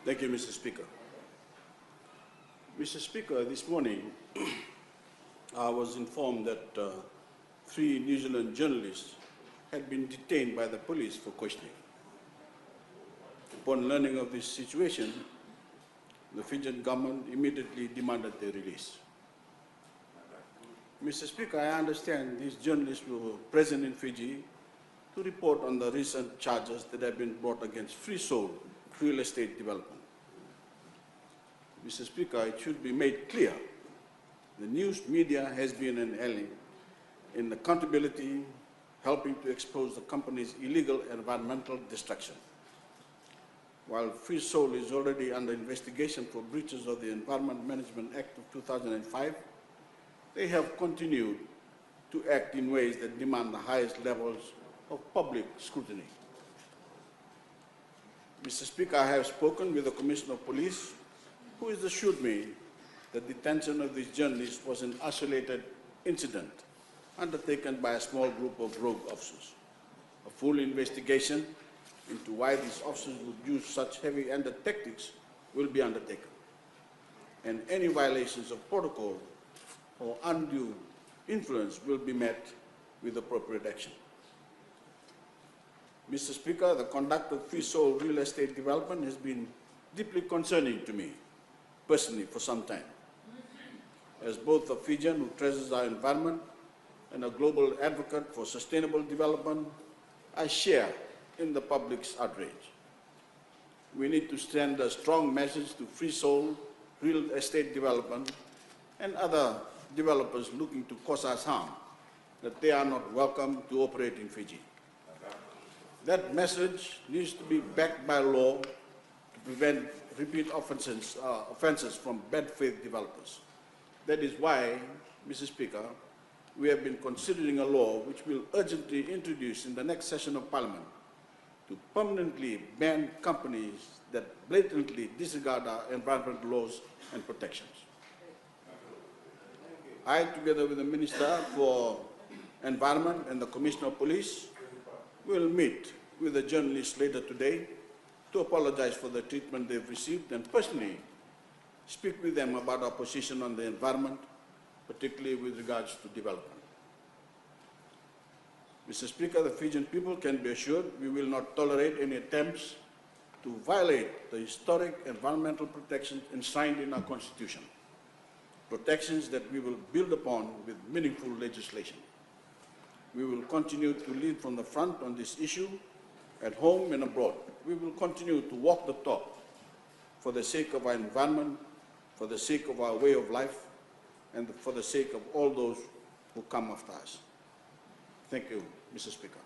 Thank you, Mr. Speaker. Mr. Speaker, this morning I was informed that 3 New Zealand journalists had been detained by the police for questioning. Upon learning of this situation, the Fijian government immediately demanded their release. Mr. Speaker, I understand these journalists were present in Fiji to report on the recent charges that have been brought against Free Soul real estate development. Mr. Speaker, it should be made clear the news media has been an ally in accountability, helping to expose the company's illegal environmental destruction. While Free Soul is already under investigation for breaches of the Environment Management Act of 2005, they have continued to act in ways that demand the highest levels of public scrutiny. Mr. Speaker, I have spoken with the Commissioner of Police, who has assured me that detention of these journalists was an isolated incident undertaken by a small group of rogue officers. A full investigation into why these officers would use such heavy-handed tactics will be undertaken, and any violations of protocol or undue influence will be met with appropriate action. Mr. Speaker, the conduct of Free Soul real estate development has been deeply concerning to me personally for some time. As both a Fijian who treasures our environment and a global advocate for sustainable development, I share in the public's outrage. We need to send a strong message to Free Soul real estate development and other developers looking to cause us harm that they are not welcome to operate in Fiji. That message needs to be backed by law to prevent repeat offenses from bad faith developers. That is why, Mr. Speaker, we have been considering a law which will urgently introduce in the next session of Parliament to permanently ban companies that blatantly disregard our environmental laws and protections. I, together with the Minister for Environment and the Commissioner of Police, will meet with the journalists later today to apologize for the treatment they've received and personally speak with them about our position on the environment, particularly with regards to development. Mr. Speaker, the Fijian people can be assured we will not tolerate any attempts to violate the historic environmental protections enshrined in our Constitution, protections that we will build upon with meaningful legislation. We will continue to lead from the front on this issue at home and abroad. We will continue to walk the talk for the sake of our environment, for the sake of our way of life, and for the sake of all those who come after us. Thank you, Mr. Speaker.